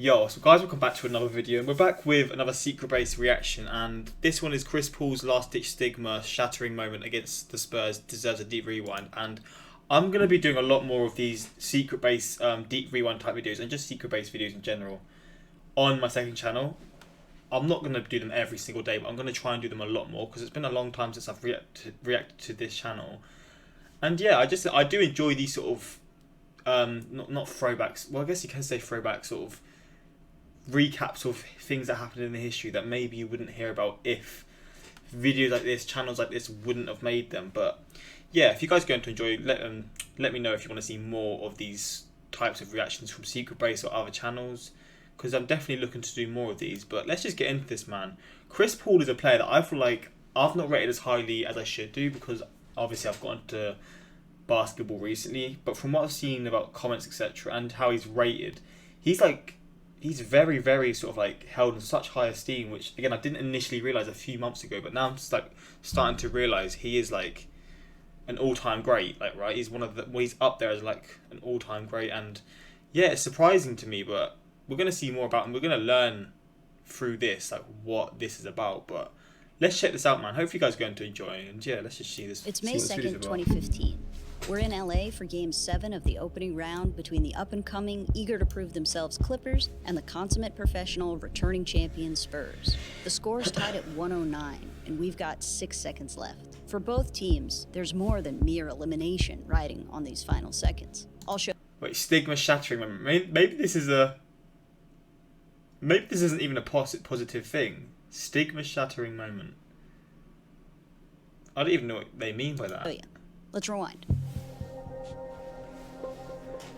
Yo, so guys, welcome back to another video, and we're back with another secret-based reaction, and this one is Chris Paul's last-ditch stigma-shattering moment against the Spurs deserves a deep rewind, and I'm going to be doing a lot more of these secret-based deep rewind type videos, and just secret-based videos in general, on my second channel. I'm not going to do them every single day, but I'm going to try and do them a lot more, because it's been a long time since I've reacted to this channel. And yeah, I do enjoy these sort of, not throwbacks, well I guess you can say throwback sort of, recaps of things that happened in the history that maybe you wouldn't hear about if videos like this, channels like this wouldn't have made them. But yeah, if you guys are going to enjoy, let me know if you want to see more of these types of reactions from Secret Base or other channels, because I'm definitely looking to do more of these. But let's just get into this, man. Chris Paul is a player that I feel like I've not rated as highly as I should do, because obviously I've got into basketball recently, but from what I've seen about comments, etc., and how he's rated, he's very, very sort of like held in such high esteem, which again I didn't initially realize a few months ago, but now I'm just like starting to realize he is like an all-time great, like, right? He's one of the, well, he's up there as like an all-time great, and yeah, it's surprising to me, but we're gonna see more about him. We're gonna learn through this like what this is about. But let's check this out, man. Hope you guys are going to enjoy, and yeah, let's just see this. It's May 2nd, 2015. We're in LA for Game 7 of the opening round between the up-and-coming, eager-to-prove-themselves Clippers and the consummate professional, returning champion Spurs. The score's tied at 109, and we've got 6 seconds left. For both teams, there's more than mere elimination riding on these final seconds. I'll show... Wait, stigma-shattering moment. Maybe this isn't even a positive thing. Stigma-shattering moment. I don't even know what they mean by that. Oh yeah. Let's rewind.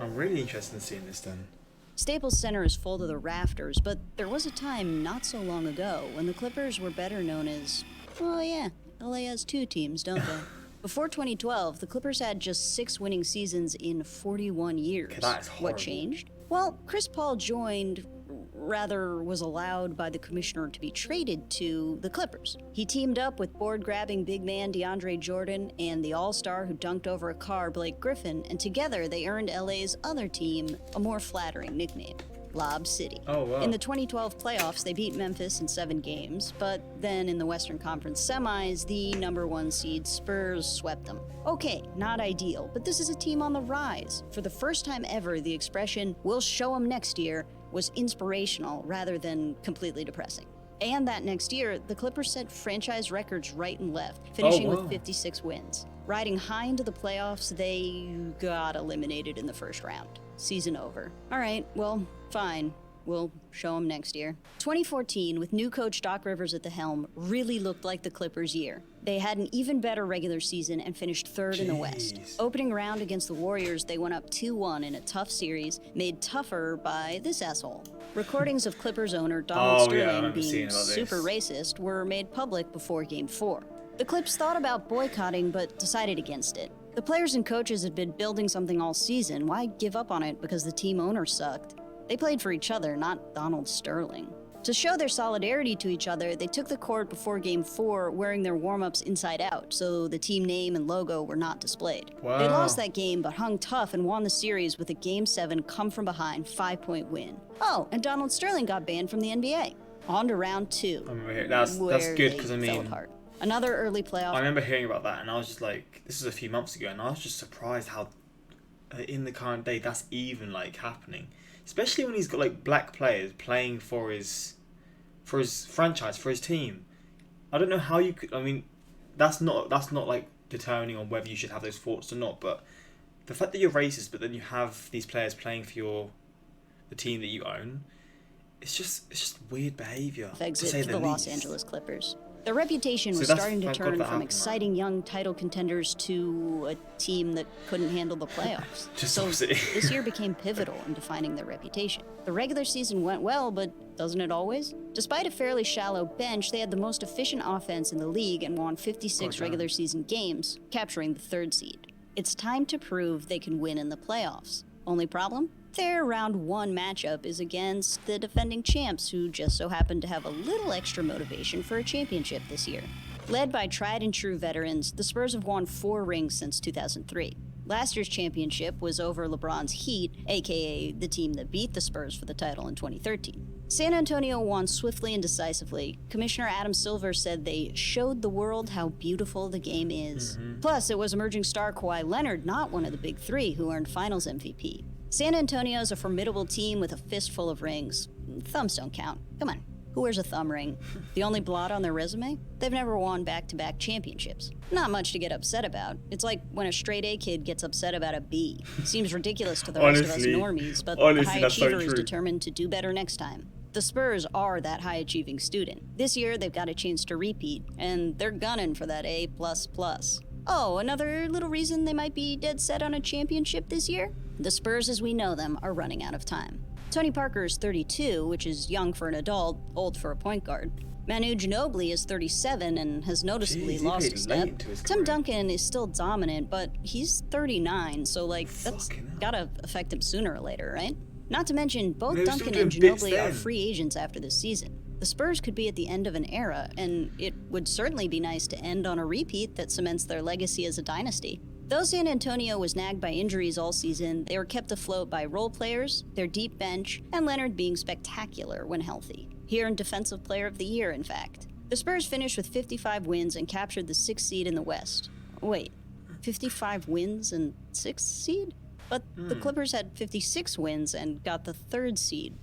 I'm really interested in seeing this then. Staples Center is full to the rafters, but there was a time not so long ago when the Clippers were better known as, oh yeah, LA has 2 teams, don't they? Before 2012, the Clippers had just 6 winning seasons in 41 years. That is horrible. What changed? Well, Chris Paul was allowed by the commissioner to be traded to the Clippers. He teamed up with board-grabbing big man DeAndre Jordan and the all-star who dunked over a car, Blake Griffin, and together they earned LA's other team a more flattering nickname, Lob City. Oh, wow. In the 2012 playoffs, they beat Memphis in 7 games, but then in the Western Conference semis, the #1 seed Spurs swept them. Okay, not ideal, but this is a team on the rise. For the first time ever, the expression, "we'll show them next year," was inspirational rather than completely depressing. And that next year, the Clippers set franchise records right and left, finishing with 56 wins. Riding high into the playoffs, they got eliminated in the first round. Season over. All right, well, fine. We'll show them next year. 2014, with new coach Doc Rivers at the helm, really looked like the Clippers' year. They had an even better regular season and finished 3rd in the West. Opening round against the Warriors, they went up 2-1 in a tough series, made tougher by this asshole. Recordings of Clippers owner Donald Sterling being super racist were made public before Game 4. The Clips thought about boycotting, but decided against it. The players and coaches had been building something all season. Why give up on it because the team owner sucked? They played for each other, not Donald Sterling. To show their solidarity to each other, they took the court before Game 4 wearing their warm-ups inside out, so the team name and logo were not displayed. Wow. They lost that game, but hung tough and won the series with a Game 7 come-from-behind 5-point win. Oh, and Donald Sterling got banned from the NBA. On to round 2. I remember that's good, because I mean, another early playoff. I remember hearing about that, and I was just like, this was a few months ago, and I was just surprised how in the current day that's even like happening. Especially when he's got like black players playing for his franchise, for his team. I don't know how you could. I mean, that's not like determining on whether you should have those thoughts or not. But the fact that you're racist, but then you have these players playing for the team that you own, it's just weird behavior. Exit to the Los Angeles Clippers. Their reputation was starting to turn from exciting young title contenders to a team that couldn't handle the playoffs. So this year became pivotal in defining their reputation. The regular season went well, but doesn't it always? Despite a fairly shallow bench, they had the most efficient offense in the league and won 56 regular season games, capturing the 3rd seed. It's time to prove they can win in the playoffs. Only problem? Their round 1 matchup is against the defending champs, who just so happen to have a little extra motivation for a championship this year. Led by tried and true veterans, the Spurs have won 4 rings since 2003. Last year's championship was over LeBron's Heat, aka the team that beat the Spurs for the title in 2013. San Antonio won swiftly and decisively. Commissioner Adam Silver said they showed the world how beautiful the game is. Plus, it was emerging star Kawhi Leonard, not one of the big three, who earned Finals MVP. San Antonio is a formidable team with a fistful of rings. Thumbs don't count. Come on. Who wears a thumb ring? The only blot on their resume? They've never won back-to-back championships. Not much to get upset about. It's like when a straight A kid gets upset about a B. Seems ridiculous to the rest of us normies, but the high achiever is determined to do better next time. The Spurs are that high-achieving student. This year, they've got a chance to repeat, and they're gunning for that A++. Oh, another little reason they might be dead set on a championship this year? The Spurs as we know them are running out of time. Tony Parker is 32, which is young for an adult, old for a point guard. Manu Ginobili is 37 and has noticeably lost a step. Tim Duncan is still dominant, but he's 39, so that's gotta affect him sooner or later, right? Not to mention, both Duncan and Ginobili are free agents after this season. The Spurs could be at the end of an era, and it would certainly be nice to end on a repeat that cements their legacy as a dynasty. Though San Antonio was nagged by injuries all season, they were kept afloat by role players, their deep bench, and Leonard being spectacular when healthy. He earned Defensive Player of the Year, in fact. The Spurs finished with 55 wins and captured the 6th seed in the West. Wait, 55 wins and 6th seed? But the Clippers had 56 wins and got the 3rd seed.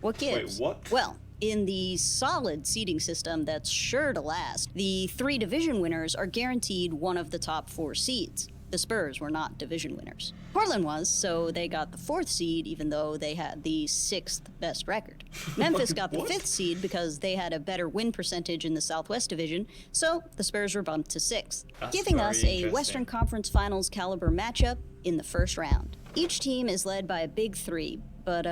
What gives? Wait, what? Well, in the solid seeding system that's sure to last, the 3 division winners are guaranteed one of the top 4 seeds. The Spurs were not division winners. Portland was, so they got the 4th seed even though they had the 6th best record. Memphis got the 5th seed because they had a better win percentage in the Southwest Division, so the Spurs were bumped to 6th, giving us a Western Conference Finals caliber matchup in the first round. Each team is led by a big 3, but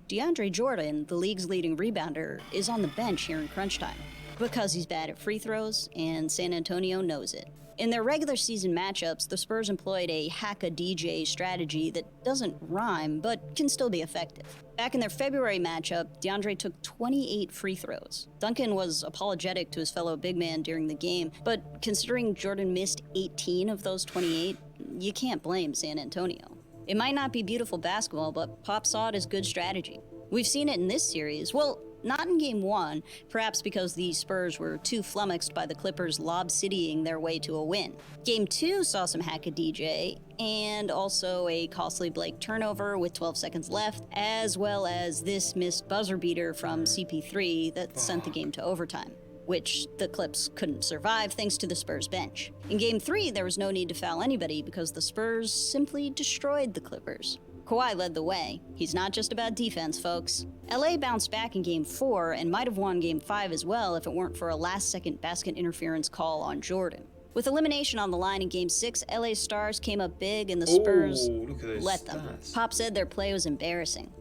DeAndre Jordan, the league's leading rebounder, is on the bench here in crunch time because he's bad at free throws, and San Antonio knows it. In their regular season matchups, the Spurs employed a hack-a-DJ strategy that doesn't rhyme, but can still be effective. Back in their February matchup, DeAndre took 28 free throws. Duncan was apologetic to his fellow big man during the game, but considering Jordan missed 18 of those 28, you can't blame San Antonio. It might not be beautiful basketball, but Pop saw it as good strategy. We've seen it in this series. Well, not in Game 1, perhaps because the Spurs were too flummoxed by the Clippers lob-citying their way to a win. Game 2 saw some hack-a-DJ, and also a costly Blake turnover with 12 seconds left, as well as this missed buzzer beater from CP3 that sent the game to overtime, which the Clips couldn't survive thanks to the Spurs bench. In Game 3, there was no need to foul anybody because the Spurs simply destroyed the Clippers. Kawhi led the way. He's not just about defense, folks. LA bounced back in Game 4 and might have won Game 5 as well if it weren't for a last-second basket interference call on Jordan. With elimination on the line in Game 6, LA Stars came up big and the Spurs let them. Pop said their play was embarrassing.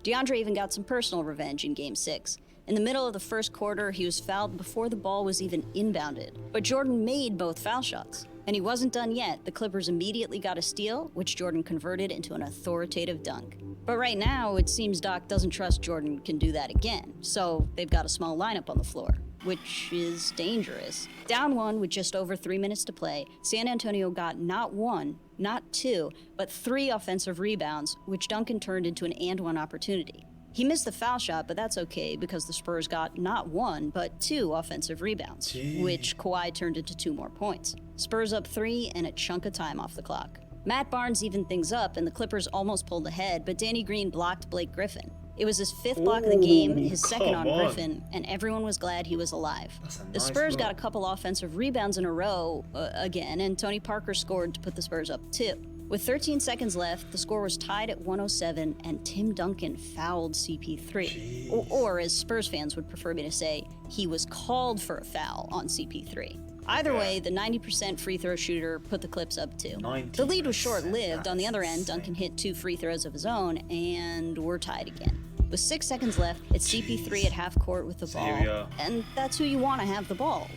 DeAndre even got some personal revenge in Game 6. In the middle of the first quarter, he was fouled before the ball was even inbounded. But Jordan made both foul shots. And he wasn't done yet. The Clippers immediately got a steal, which Jordan converted into an authoritative dunk. But right now, it seems Doc doesn't trust Jordan can do that again, so they've got a small lineup on the floor, which is dangerous. Down 1 with just over 3 minutes to play, San Antonio got not 1, not 2, but 3 offensive rebounds, which Duncan turned into an and-1 opportunity. He missed the foul shot, but that's okay because the Spurs got not 1, but 2 offensive rebounds, which Kawhi turned into 2 more points. Spurs up 3 and a chunk of time off the clock. Matt Barnes evened things up and the Clippers almost pulled ahead, but Danny Green blocked Blake Griffin. It was his 5th block of the game, his 2nd on Griffin, and everyone was glad he was alive. The Spurs got a couple offensive rebounds in a row again, and Tony Parker scored to put the Spurs up 2. With 13 seconds left, the score was tied at 107, and Tim Duncan fouled CP3. Or, as Spurs fans would prefer me to say, he was called for a foul on CP3. Either way, the 90% free throw shooter put the Clips up 2. The lead was short-lived. On the other end, Duncan hit 2 free throws of his own, and we're tied again. With 6 seconds left, it's CP3 at half court with the ball, and that's who you want to have the ball,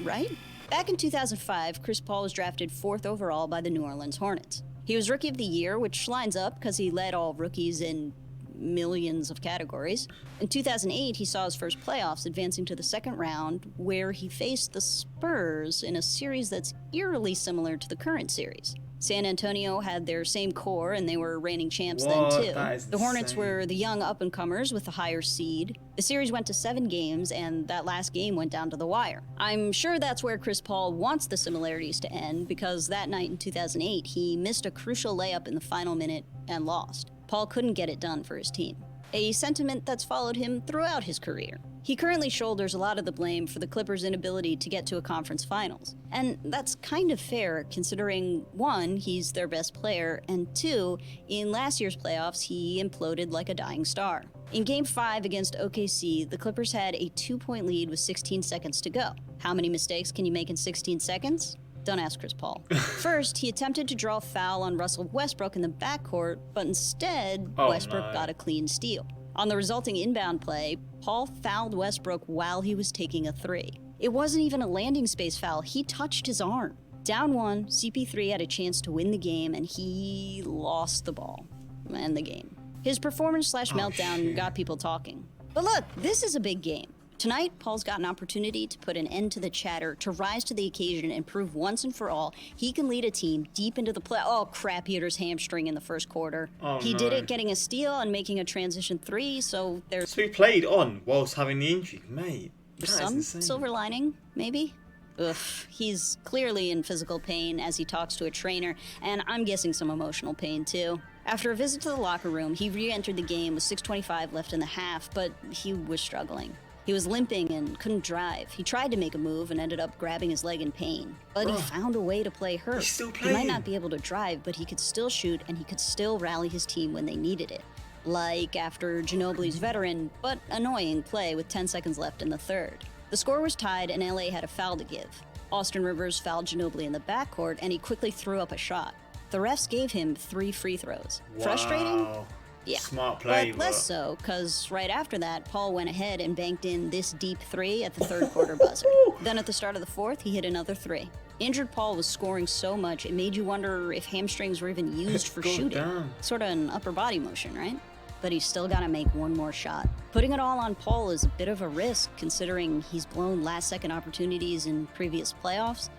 right? Back in 2005, Chris Paul was drafted 4th overall by the New Orleans Hornets. He was Rookie of the Year, which lines up because he led all rookies in millions of categories. In 2008, he saw his first playoffs, advancing to the second round, where he faced the Spurs in a series that's eerily similar to the current series. San Antonio had their same core, and they were reigning champs then too. The Hornets were the young up-and-comers with the higher seed. The series went to 7 games, and that last game went down to the wire. I'm sure that's where Chris Paul wants the similarities to end, because that night in 2008, he missed a crucial layup in the final minute and lost. Paul couldn't get it done for his team, a sentiment that's followed him throughout his career. He currently shoulders a lot of the blame for the Clippers' inability to get to a conference finals. And that's kind of fair, considering 1, he's their best player, and 2, in last year's playoffs, he imploded like a dying star. In Game 5 against OKC, the Clippers had a 2-point lead with 16 seconds to go. How many mistakes can you make in 16 seconds? Don't ask Chris Paul. First, he attempted to draw a foul on Russell Westbrook in the backcourt, but instead, Westbrook got a clean steal. On the resulting inbound play, Paul fouled Westbrook while he was taking a 3. It wasn't even a landing space foul, he touched his arm. Down 1, CP3 had a chance to win the game, and he lost the ball and the game. His performance/meltdown got people talking. But look, this is a big game. Tonight, Paul's got an opportunity to put an end to the chatter, to rise to the occasion and prove once and for all he can lead a team deep into the play. Oh crap, he hurt his hamstring in the first quarter. He did it getting a steal and making a transition 3, so there's... So he played on whilst having the injury, mate. Some silver lining, maybe? Ugh, he's clearly in physical pain as he talks to a trainer, and I'm guessing some emotional pain too. After a visit to the locker room, he re-entered the game with 6:25 left in the half, but he was struggling. He was limping and couldn't drive. He tried to make a move and ended up grabbing his leg in pain. But he found a way to play hurt. He's still He playing. might not be able to drive, but he could still shoot and he could still rally his team when they needed it. Like after Ginobili's veteran, but annoying play with 10 seconds left in the third. The score was tied and LA had a foul to give. Austin Rivers fouled Ginobili in the backcourt and he quickly threw up a shot. The refs gave him 3 free throws. Frustrating? Yeah, smart play, but less so, because right after that, Paul went ahead and banked in this deep 3 at the third quarter buzzer. Then at the start of the fourth, he hit another 3. Injured Paul was scoring so much, it made you wonder if hamstrings were even used for shooting. Sort of an upper body motion, right? But he's still got to make one more shot. Putting it all on Paul is a bit of a risk, considering he's blown last-second opportunities in previous playoffs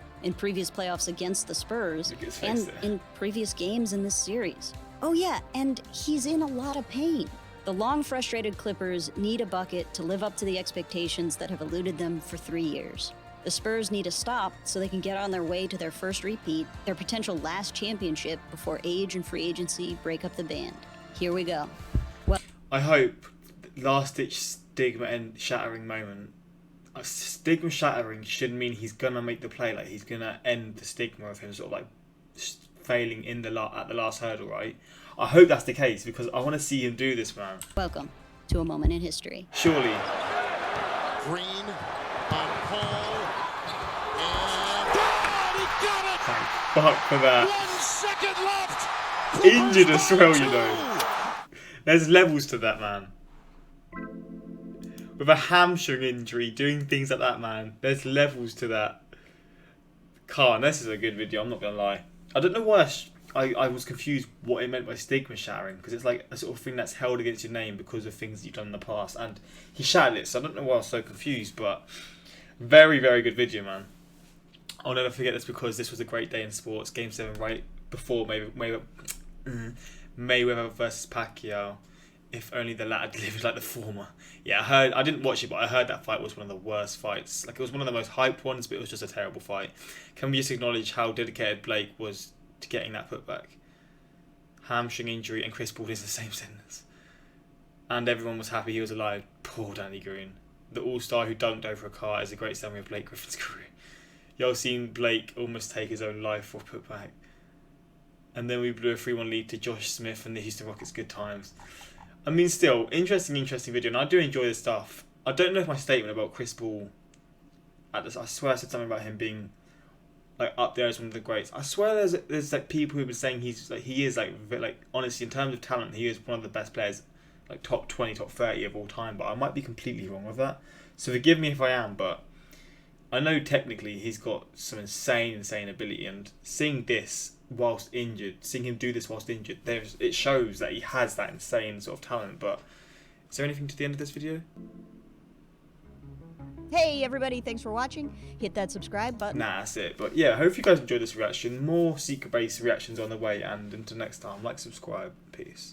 against the Spurs, and in previous games in this series. Oh yeah, and he's in a lot of pain. The long, frustrated Clippers need a bucket to live up to the expectations that have eluded them for 3 years. The Spurs need a stop so they can get on their way to their first repeat, their potential last championship before age and free agency break up the band. Here we go. Well, I hope last-ditch stigma and shattering moment. Stigma shattering should mean he's gonna make the play, like he's gonna end the stigma of him sort of like failing in at the last hurdle, right? I hope that's the case because I want to see him do this, man. Welcome to a moment in history. Surely. Green on Paul. And he got it! Thank fuck for that. 1 second left. Injured as well, you know. There's levels to that, man. With a hamstring injury, doing things like that, man. There's levels to that. Khan, this is a good video, I'm not going to lie. I don't know why I was confused what it meant by stigma shattering, because it's like a sort of thing that's held against your name because of things you've done in the past. And he shattered it, so I don't know why I was so confused, but very, very good video, man. I'll never forget this because this was a great day in sports. Game 7 right before Mayweather versus Pacquiao. If only the latter delivered like the former. Yeah, I didn't watch it, but I heard that fight was one of the worst fights. Like, it was one of the most hyped ones, but it was just a terrible fight. Can we just acknowledge how dedicated Blake was to getting that putback? Hamstring injury and Chris Paul is the same sentence. And everyone was happy he was alive. Poor Danny Green. The all-star who dunked over a car is a great summary of Blake Griffin's career. Y'all seen Blake almost take his own life for a putback. And then we blew a 3-1 lead to Josh Smith and the Houston Rockets. Good times. I mean, still, interesting video, and I do enjoy this stuff. I don't know if my statement about Chris Paul, I swear I said something about him being like up there as one of the greats. I swear there's like people who've been saying he is like honestly in terms of talent, he is one of the best players, like top 20, top 30 of all time. But I might be completely wrong with that, so forgive me if I am. But I know technically he's got some insane ability, and seeing this whilst injured, seeing him do this whilst injured, it shows that he has that insane sort of talent. But is there anything to the end of this video? Hey everybody, thanks for watching. Hit that subscribe button. Nah, that's it. But yeah, I hope you guys enjoyed this reaction. More secret base reactions on the way, and until next time, like, subscribe, peace.